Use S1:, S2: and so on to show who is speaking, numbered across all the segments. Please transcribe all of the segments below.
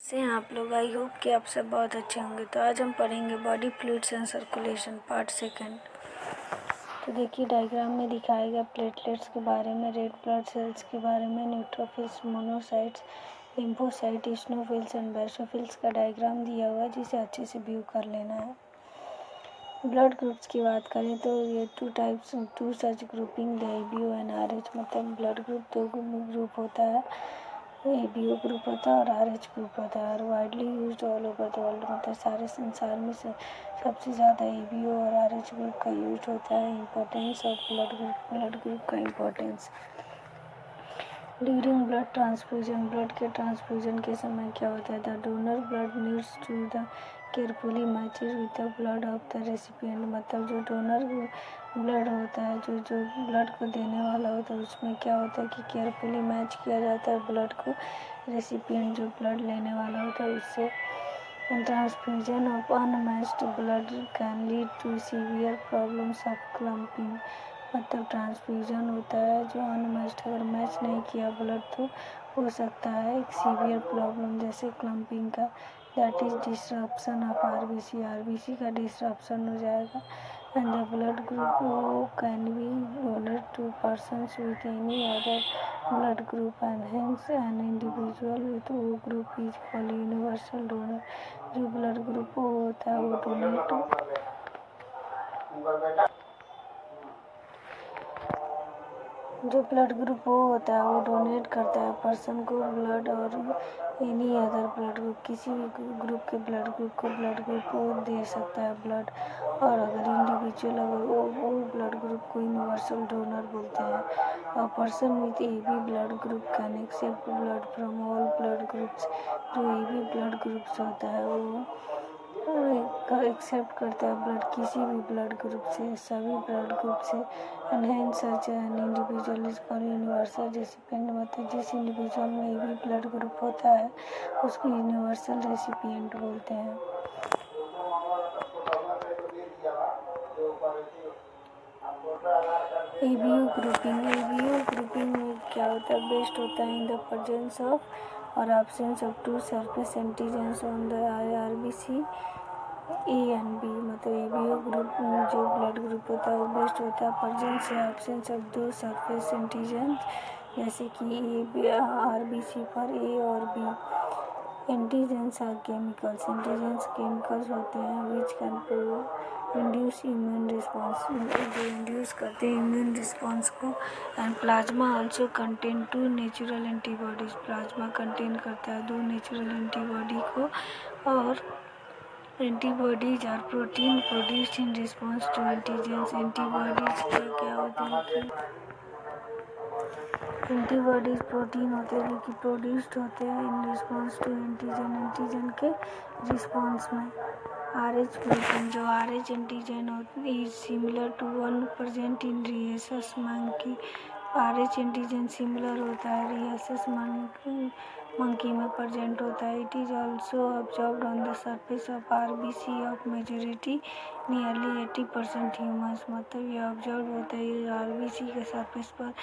S1: से हैं आप लोग। आई होप कि आप सब बहुत अच्छे होंगे। तो आज हम पढ़ेंगे body fluids and circulation part second. तो देखिए डायग्राम में दिखाया गया प्लेटलेट्स के बारे में, रेड ब्लड सेल्स के बारे में, neutrophils, monocytes, lymphocyte, इस्नोफिल्स and basophils का डायग्राम दिया हुआ है जिसे अच्छे से व्यू कर लेना है। ब्लड ग्रुप्स की बात करें तो ये two such grouping the ABO and RH, मतलब ब्लड ग्रुप दो ग्रुप होता है, ABO ग्रुप होता है और RH ग्रुप होता है। और widely used all over the world, मतलब सारे संसार में सबसे ज़्यादा ABO और RH ग्रुप का यूज होता है। इम्पोर्टेंस ऑफ ब्लड ग्रुप का importance during blood transfusion, blood के ट्रांसफ्यूजन के समय क्या होता है। The donor blood needs to the carefully matches with the blood of the recipient, मतलब जो डोनर ब्लड होता है, जो ब्लड को देने वाला होता है, उसमें क्या होता है कि केयरफुली मैच किया जाता है ब्लड को रेसिपिएंट जो ब्लड लेने वाला होता है उससे। Transfusion of unmatched blood can lead to severe problems of clumping, मतलब ट्रांसफ्यूजन होता है जो अनमैच्ड, अगर मैच नहीं किया ब्लड तो हो सकता है एक सीवियर प्रॉब्लम जैसे क्लम्पिंग का। That is disruption of RBC का डिस्ट्रप्शन हो जाएगा। And the blood group can be donate to persons with any other blood group and hence an individual with O group is called universal donor. जो blood group होता है वो donate करता है person को ब्लड और एनी अदर ब्लड ग्रुप, किसी भी ग्रुप के ब्लड ग्रुप को दे सकता है ब्लड। और अगर इंडिविजुअल, अगर वो ब्लड ग्रुप को यूनिवर्सल डोनर बोलते हैं। A person with AB blood group can except blood from all blood groups, जो AB ब्लड ग्रुप्स होता है वो एक्सेप्ट करता है ब्लड किसी भी ब्लड ग्रुप से, सभी ब्लड ग्रुप से। And hence such an individual is called universal recipient, मतलब जिस इंडिविजुअल में AB ब्लड ग्रुप होता है उसको यूनिवर्सल रेसिपिएंट बोलते हैं। ABO ग्रुपिंग में क्या होता है, बेस्ड होता है इन द प्रेजेंस ऑफ और absence of two surface antigens on the RBC A and B, मतलब ABO ग्रुप जो ब्लड ग्रुप होता है वो बेस्ड होता है प्रेजेंस या एब्सेंस ऑफ दो सरफेस एंटीजेंस, जैसे कि RBC पर A और B। एंटीजेंस आर केमिकल्स होते हैं which can induce immune response, जो इंड्यूस करते हैं इम्यून रिस्पॉन्स को। And plasma also contain 2 natural antibodies, plasma contain करता है 2 नेचुरल एंटीबॉडी को। और antibodies are protein produced in response to antigens. Antibodies क्या होते हैं कि एंटीबॉडीज प्रोटीन होते हैं जो कि प्रोड्यूस्ड होते हैं इन रिस्पॉन्स टू एंटीजन के रिस्पॉन्स में। RH प्रोटीन, जो RH antigen is similar to one present in rhesus monkey. RH antigen similar होता है रिहेसस मंकी में प्रेजेंट होता है। It is also observed on the surface of RBC of majority nearly 80% humans, मतलब ये observe होता है RBC के सरफेस पर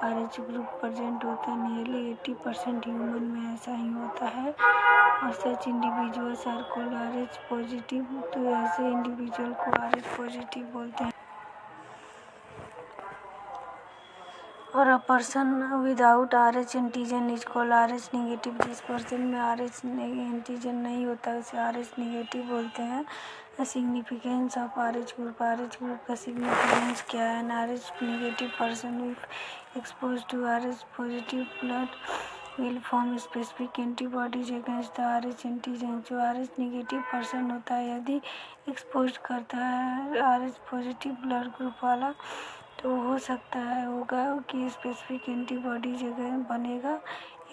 S1: RH ग्रुप प्रेजेंट होता है नियरली 80% ह्यूमन में ऐसा ही होता है। और such individuals are called RH positive, तो ऐसे इंडिविजुअल को RH पॉजिटिव बोलते हैं। और a person without RH antigen is called RH negative, जिस पर्सन में RH एंटीजन नहीं होता उसे RH निगेटिव बोलते हैं। सिग्निफिकेंस ऑफ RH ग्रुप का सिग्निफिकेंस क्या है। An RH negative person if expose to RH positive blood will form specific antibodies against the RH antigen. जो RH निगेटिव पर्सन होता है यदि एक्सपोज करता है RH पॉजिटिव ब्लड ग्रुप वाला, तो हो सकता है होगा कि स्पेसिफिक एंटीबॉडी जगह बनेगा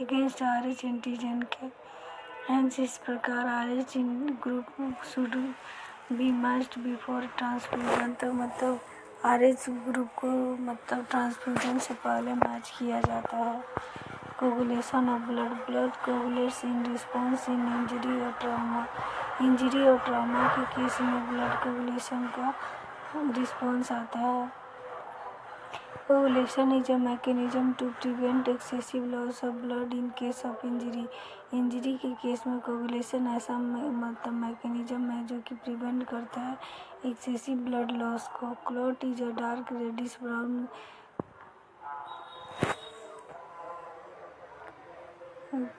S1: अगेंस्ट RH एंटीजन के। हेंस इस प्रकार RH group should be matched before transfusion, तो मतलब RH ग्रुप को मतलब ट्रांसफ्यूजन से पहले मैच किया जाता है। Coagulation of blood coagulates in response in injury और ट्रॉमा के केस में ब्लड कोगुलेशन का रिस्पॉन्स आता है। Coagulation is a mechanism to prevent excessive loss of blood in case of injury. Injury के केस में कोगुलेशन ऐसा मतलब मैकेनिज्म है जो कि प्रिवेंट करता है एक्सेसिव ब्लड लॉस को। Clot is a dark reddish brown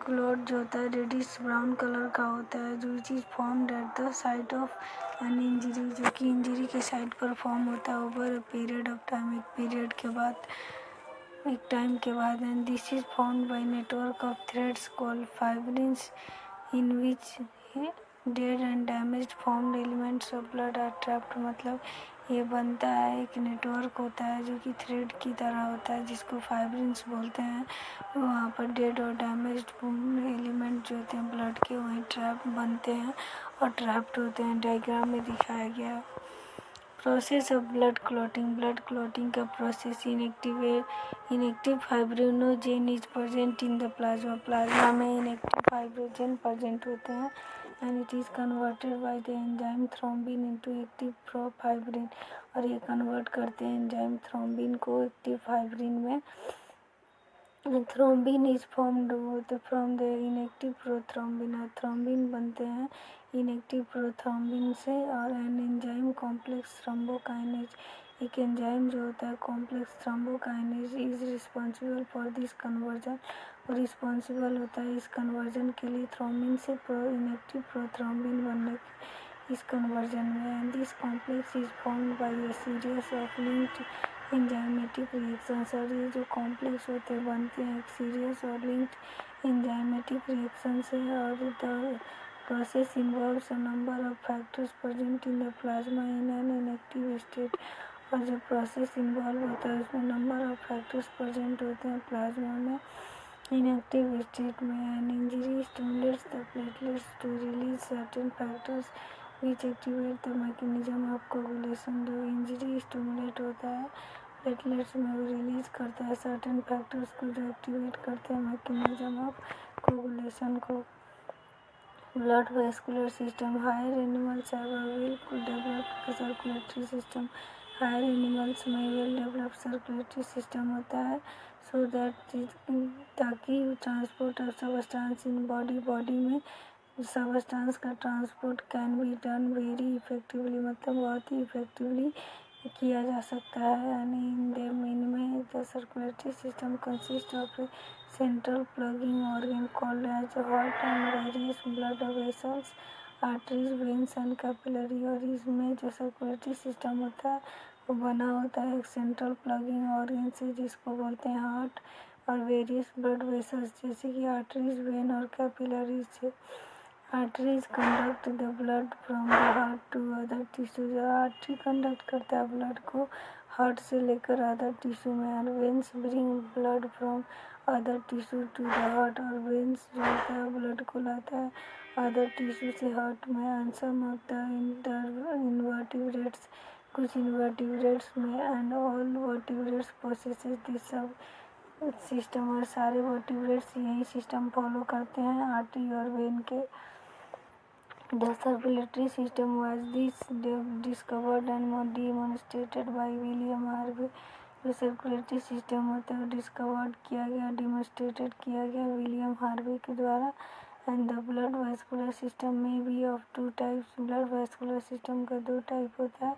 S1: clot जो होता है रेडिश ब्राउन कलर का होता है, जो चीज़ formed at the site of an injury, जो कि इंजरी के साइट पर फॉर्म होता है over a period of time, एक टाइम के बाद and this is formed by network of threads called fibrins in which dead and damaged formed elements of blood are trapped. मतलब ये बनता है, एक नेटवर्क होता है जो कि थ्रेड की तरह होता है जिसको फाइब्रिन्स बोलते हैं। वहाँ पर डेड और डैमेज्ड एलिमेंट जो होते हैं ब्लड के वहीं ट्रैप बनते हैं और ट्रैप्ड होते हैं। डायग्राम में दिखाया गया है। प्रोसेस ऑफ ब्लड क्लॉटिंग का process inactive fibrinogen is present in the plasma में इनएक्टिव फाइब्रिनोजेन प्रेजेंट होते हैं and it is converted by the enzyme thrombin into active fibrin, और ये कन्वर्ट करते हैं एंजाइम थ्रोम्बिन को एक्टिव फाइब्रिन में। Thrombin is formed from the inactive prothrombin, और थ्रोम्बिन बनते हैं इनएक्टिव प्रोथ्रोम्बिन से। और एन एंजाइम कॉम्प्लेक्स थ्रोम्बोकाइनेज, एक एंजाइम जो होता है complex thrombokinase is responsible for this conversion, और रिस्पॉन्सिबल होता है इस कन्वर्जन के लिए थ्रोम्बिन से इनएक्टिव प्रोथ्रोम्बिन बनने के इस कन्वर्जन में। And this complex is formed bye a series of linked enzymatic reactions, और ये जो कॉम्प्लेक्स होते बनते हैं एक सीरियस और लिंक्ड एंजाइमेटिक रिएक्शन से। और the process involves a number of factors present in the plasma in an inactive state, और जो प्रोसेस इन्वॉल्व होता है उसमें नंबर ऑफ फैक्टर्स प्रेजेंट होते हैं प्लाज्मा में इनएक्टिव स्टेट में। An injury stimulates the platelets to release certain factors which activate the mechanism of coagulation. जो इंजरी स्टिमुलेट होता है प्लेटलेट्स में वो रिलीज करता है सर्टेन फैक्टर्स को जो एक्टिवेट करते हैं मैकेनिज्म ऑफ कोगुलेशन को। Blood vascular system, higher animals have a well developed circulatory system. Higher animals में वेल डेवलप्ड सर्कुलेटरी सिस्टम होता है सो दैट ताकि transport of substance in body में सबस्टांस का transport can be done very effectively, मतलब बहुत ही effectively किया जा सकता है। यानी इनमें the circulatory system consist of central plugging organ called as heart and various blood vessels, arteries, veins and capillary. और इसमें जो सर्कुलेटरी सिस्टम होता है वो बना होता है एक सेंट्रल प्लगिंग ऑर्गन से जिसको बोलते हैं हार्ट, और वेरियस ब्लड वेसल्स जैसे कि आर्टरीज, वेन और कैपिलरीज से। Arteries conduct the blood from the heart to other tissues, artery conduct करता है ब्लड को हार्ट से लेकर अदर टिश्यू में। और veins bring blood from other tissue to the heart, और वेन्स जो होता है ब्लड को लाता है अदर टिश्यू से हार्ट में। And some of the invertebrates, कुछ इनवर्टिब्रेट्स में and all vertebrates possesses this सब सिस्टम, और सारे वर्टिब्रेट्स यही सिस्टम फॉलो करते हैं आर्टरी और वेन के। The circulatory system was discovered and demonstrated by William Harvey। जो सर्कुलेटरी सिस्टम होता है डिस्कवर्ड किया गया, डिमोन्स्ट्रेटेड किया गया विलियम हार्वे के द्वारा। And the blood vascular system में be of two types, blood vascular system का दो टाइप होता है,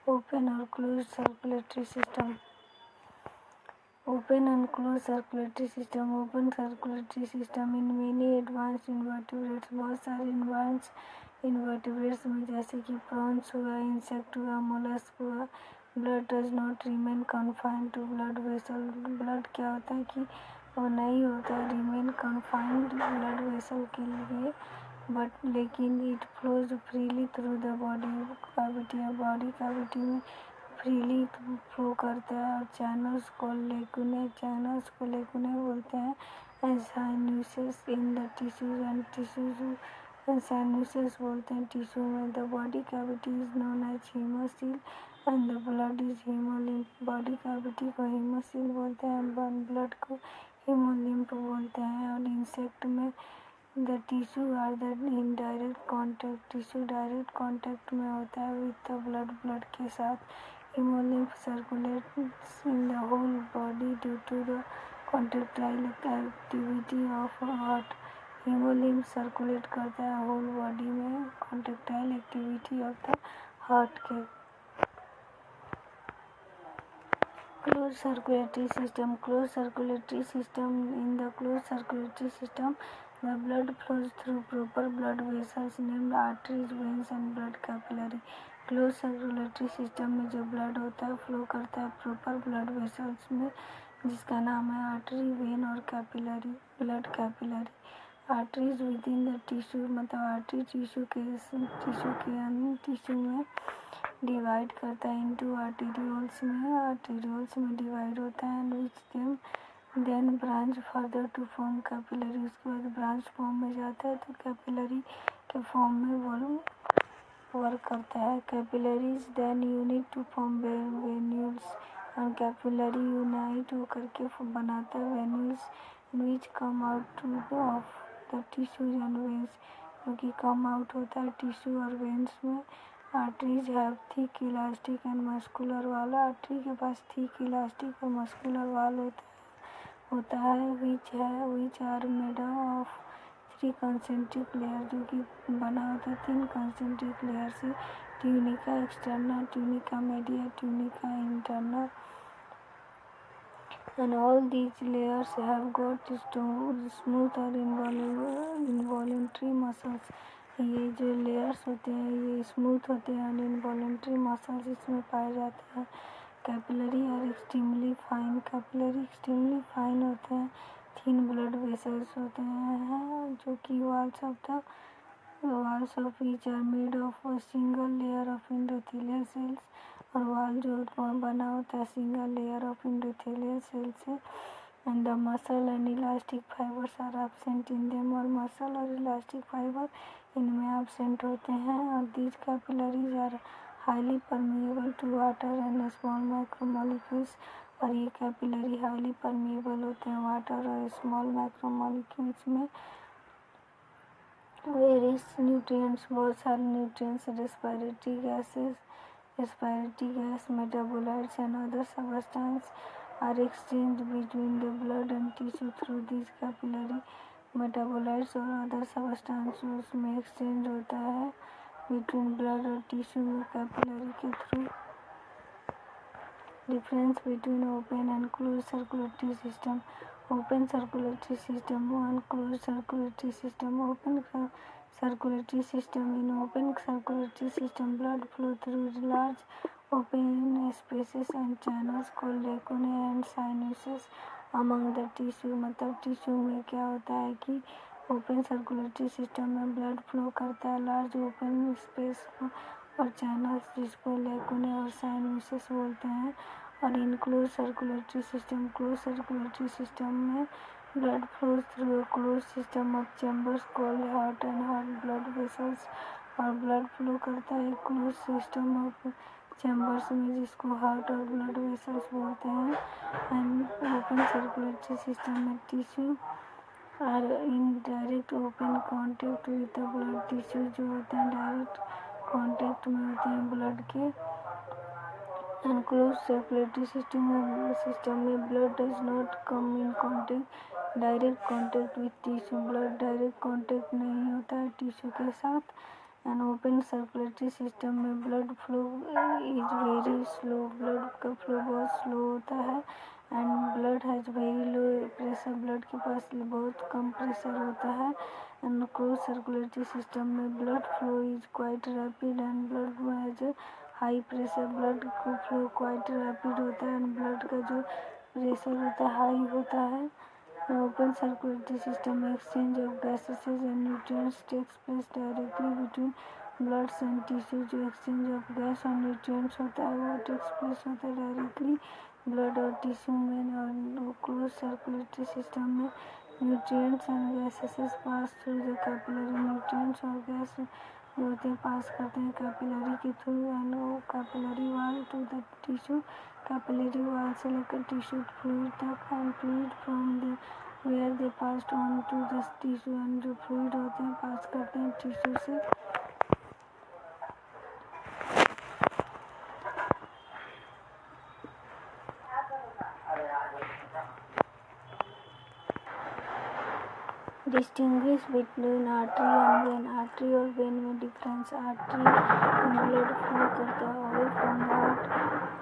S1: ओपन और close circulatory system. Open and close circulatory system, open circulatory system in many advanced invertebrates, बहुत सारे एडवांस इन्वर्टिब्रेट्स में जैसे कि प्रॉन्स हुआ, इंसेक्ट हुआ, मोलस्क हुआ, blood does not remain confined to blood vessel. Blood क्या होता है कि वो नहीं होता है रिमेन कन्फाइंड ब्लड वेसल के लिए, बट लेकिन it flows freely through the body cavity, और बॉडी कैविटी में फ्रीली फ्लो करता है। और चैनल्स को लेकुने बोलते हैं। And sinuses in the tissues and tissues sinuses बोलते हैं टिश्यू में। The body cavity is known as haemocoel and the blood is haemolymph. Body cavity को हीमोसील बोलते हैं, ब्लड को हीमोलिम्फ बोलते हैं। और इंसेक्ट में the tissue are the in direct contact, tissue direct contact में होता है विद द ब्लड के साथ। Hemolymph circulates in the whole body due to the contractile activity of heart. Haemolymph circulate करता है होल बॉडी में contractile activity of the heart के। Closed circulatory system. Closed circulatory system. In the closed circulatory system, the blood flows through proper blood vessels named arteries, veins and blood capillary. Close circulatory system में जो blood होता है flow करता है proper blood vessels में, जिसका नाम है आर्टरी, वेन और capillary, blood capillary. Arteries within the tissue, मतलब आर्टरी टिश्यू में डिवाइड करता है इनटू आर्टेरियोल्स में डिवाइड होता है and which then branch further to form capillary. उसके बाद ब्रांच फॉर्म में जाता है तो कैपिलरी के फॉर्म में वर्क करता है। Capillaries then unit to form venules और कैपिलरी यूनाइट होकर के बनाता है venules which come out of the tissues and veins, क्योंकि कम आउट होता है टिश्यू और वेन्स में। Arteries have thick elastic and muscular wall. Artery के पास थिक इलास्टिक और मस्कुलर वाल होता है which are made of 3 concentric layer, जो कि बना होता है 3 कंसेंट्रिक लेयर से। Tunica external, tunica media, tunica internal, and all these layers have got smooth और involuntary muscles। ये जो लेयर्स होते हैं ये स्मूथ होते हैं और इनवॉल्यूंट्री मसल्स इसमें पाए जाते हैं। Capillary are extremely fine, capillary extremely fine होते हैं। थिन ब्लड वेसल्स होते हैं जो कि walls of which are made of a single layer of endothelial cells, और वाल जो बना होता है single layer of endothelial cells से। And the muscle and elastic fibres are absent in them, और मसल और इलास्टिक फाइबर इनमें एब्सेंट होते हैं। और these capillaries are highly permeable to water and small micromolecules, और ये कैपिलरी हाईली परमिएबल होते हैं वाटर और स्मॉल माइक्रोमोलिक्यूल्स में। वेरियस न्यूट्रिएंट्स, बहुत सारे nutrients, respiratory gas, metabolites and other substance are exchange between the blood and tissue through this capillary. Metabolites और other substance उसमें एक्सचेंज होता है बिटवीन ब्लड और टिश्यू में कैपिलरी के through. Difference between open and close circulatory system. Open circulatory system and closed circulatory system. Open circulatory system. In open circulatory system, blood flow through large open spaces and channels called lacunae and sinuses among the tissue। मतलब tissue में क्या होता है कि open circulatory system में blood flow करता है large open space और चैनल्स जिसको लेकुने और साइनुसेस बोलते हैं। और इन क्लोज सर्कुलेटरी सिस्टम में blood flows through close system of chambers called heart and heart blood vessels, और ब्लड फ्लो करता है क्लोज सिस्टम ऑफ चैम्बर्स में जिसको हार्ट और ब्लड वेसल्स बोलते हैं। एंड ओपन सर्कुलेटरी सिस्टम में tissue are in direct open contact with the blood. Tissue जो होते हैं डायरेक्ट कॉन्टेक्ट में होते हैं ब्लड के। एंड क्लोज सर्कुलेटरी सिस्टम में blood does not come in direct contact with tissue. Blood direct contact नहीं होता है टिश्यू के साथ। एंड ओपन सर्कुलेटरी सिस्टम में blood flow is very slow, blood का फ्लो बहुत स्लो होता है। And blood has very low pressure, blood के पास बहुत कम प्रेशर होता है। एंड क्लोज सर्कुलेटरी सिस्टम में blood flow is quite rapid and blood has high pressure, blood को फ्लो क्वाइट रैपिड होता है एंड ब्लड का जो प्रेशर होता है हाई होता है। ओपन सर्कुलेटरी सिस्टम में exchange of gases and nutrients takes place directly between bloods and tissue. जो एक्सचेंज ऑफ गैस और न्यूट्रिएंट्स होता है वो टेक्स प्लेस होता है डायरेक्टली ब्लड और टिश्यू में। और क्लोज सर्कुलेटरी सिस्टम में nutrients and gases pass through the capillary. Nutrients और गैस जो होते हैं पास करते हैं कैपिलरी के through and capillary wall to the tissue. Capillary wall से लेकर टिश्यू फ्लूइड तक and fluid from the where they passed on to the tissue, एंड जो फ्लूइड होते हैं पास करते हैं टिश्यू से distinguish between artery and vein. Artery और वेन में डिफरेंस। आर्टरी में ब्लड फ्लो करता है away from the heart,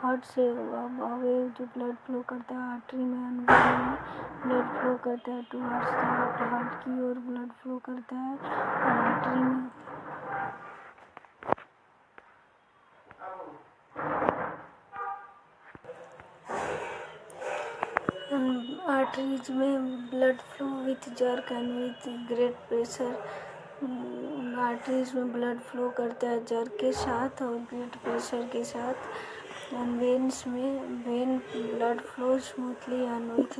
S1: heart से अवे जो ब्लड फ्लो करता है आर्टरी में, एंड वेन में ब्लड फ्लो करता है टुवर्ड्स द हार्ट, हार्ट की ओर ब्लड फ्लो करता है। और आर्टरी में आर्टरीज में blood flow with jerk and with great pressure. Arteries में ब्लड फ्लो करता है जर्क के साथ और ग्रेट प्रेशर के साथ। एंड वेन्स में when blood flow smoothly and with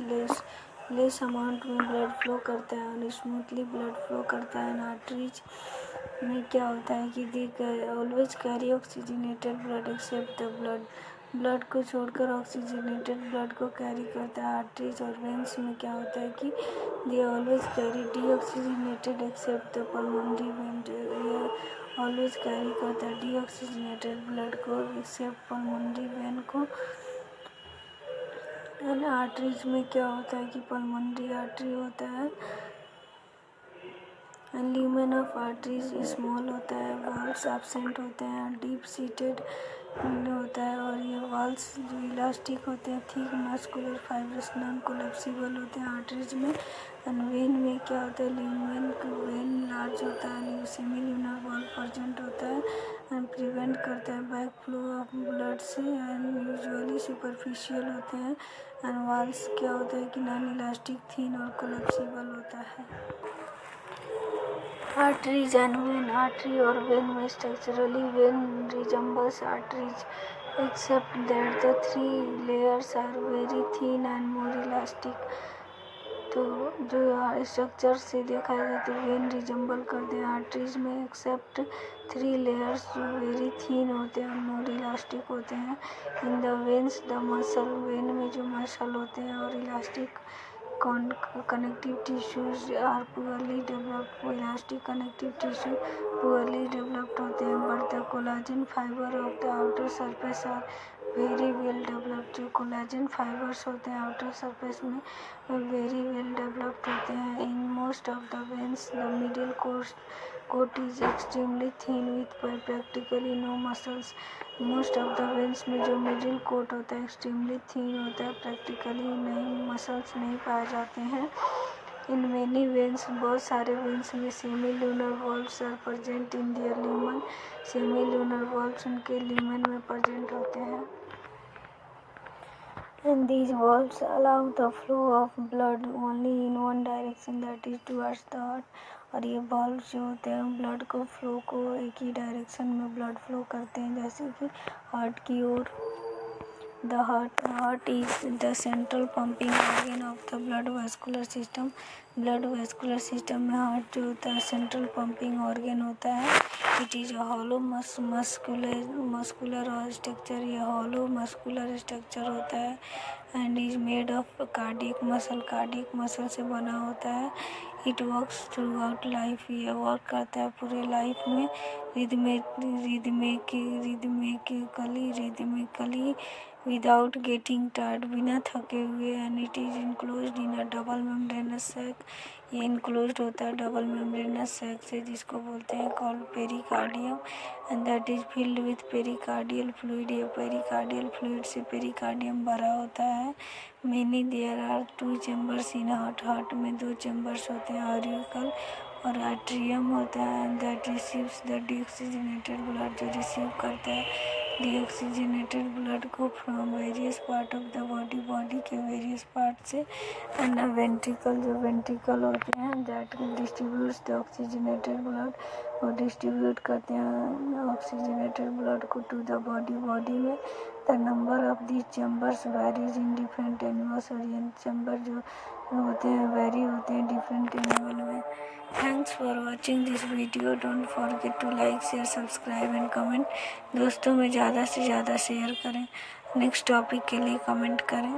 S1: less amount में ब्लड फ्लो करता है और स्मूथली ब्लड फ्लो करता है। एंड आर्टरीज में क्या होता है कि they always carry oxygenated blood except the blood को छोड़कर ऑक्सीजनेटेड ब्लड को कैरी करता है। आर्टरीज और वेन्स में क्या होता है कि they always carry deoxygenated except the pulmonary vein. ये ऑलवेज कैरी करता है डीऑक्सीजनेटेड ब्लड को एक्सेप्ट पल्मोनरी वेन को। एंड आर्टरीज में क्या होता है कि पल्मोनरी आर्टरी होता है and lumen of arteries small होता है, वॉल्स एब्सेंट होते हैं, डीप सीटेड होता है और ये वॉल्स जो इलास्टिक होते हैं, thick muscular fibrous non collapsible होते हैं आर्टरीज में। एंड वेन में क्या होता है ल्यूमेन वेन लार्ज होता है, सेमी ल्यूनर वॉल प्रेजेंट होता है एंड प्रिवेंट करता है बैक फ्लो ऑफ ब्लड से एंड यूजुअली सुपरफिशियल होते हैं। एंड वॉल्स क्या होता है कि नॉन इलास्टिक थिन और कोलेप्सिबल होता है। Arteries and vein. आर्टरी और वेन में structurally vein resembles arteries except that the three layers are very thin and more elastic. तो जो स्ट्रक्चर से देखा जाए तो वेन रिजेम्बल करते हैं आर्टरीज में, एक्सेप्ट थ्री लेयर्स जो वेरी थिन होते हैं और मोर इलास्टिक होते हैं। In the veins the muscle, vein में जो मसल होते हैं और elastic connective tissues are poorly developed. Elastic connective tissue poorly developed होते हैं, but the collagen fibre of the outer surface are very well developed. जो कोलाजन फाइबर्स होते हैं आउटर सरफेस में वेरी वेल डेवलप्ड होते हैं। In most of the veins the middle coat is extremely thin with practically no muscles. Most of the veins में जो middle coat होता है एक्सट्रीमली थिन होता है, प्रैक्टिकली नहीं मसल्स नहीं पाए जाते हैं। इन मेनी वेन्स, बहुत सारे वेन्स में semilunar valves are present in their lumen. Semilunar valves उनके ल्यूमन में प्रेजेंट होते हैं। And these valves allow the flow of blood only in one direction, that is towards the heart. और ये valves जो होते हैं blood को फ्लो को एक ही डायरेक्शन में ब्लड फ्लो करते हैं, जैसे कि हार्ट की ओर। The heart is the central pumping organ of the blood vascular system. Blood vascular system में हार्ट जो होता है सेंट्रल पंपिंग ऑर्गेन होता है। It is a hollow muscular structure, ये हॉलो मस्कुलर स्ट्रक्चर होता है and is made of cardiac muscle से बना होता है। It works through out life, ये वर्क करता है पूरे लाइफ में रिदमिकली विदाउट गेटिंग टायर्ड, बिना थके हुए। And it is enclosed in a double membranous sac, ये इनक्लोज्ड होता है डबल मेम्ब्रेनस सैक से, जिसको बोलते हैं called pericardium. And that is filled with pericardial fluid, ये पेरिकार्डियल फ्लूइड से पेरिकार्डियम भरा होता है। Many there are 2 chambers in heart में 2 चैम्बर्स होते हैं, ऑरिकल और एट्रियम होता है। And that receives the deoxygenated blood, जो रिसीव करता है डीऑक्सीजनेटेड ब्लड को from various part of the body के वेरियस पार्ट से। एंड वेंट्रिकल, जो वेंट्रिकल होते हैं that distributes the oxygenated blood, वो डिस्ट्रीब्यूट करते हैं ऑक्सीजनेटेड ब्लड को टू द बॉडी में। The number of this chambers varies in different animals, और ये चैम्बर जो होते हैं वेरी होते हैं डिफरेंट एनिमल में। Thanks for watching this video. Don't forget to like share subscribe and comment. दोस्तों में ज़्यादा से ज़्यादा शेयर करें, नेक्स्ट टॉपिक के लिए कमेंट करें।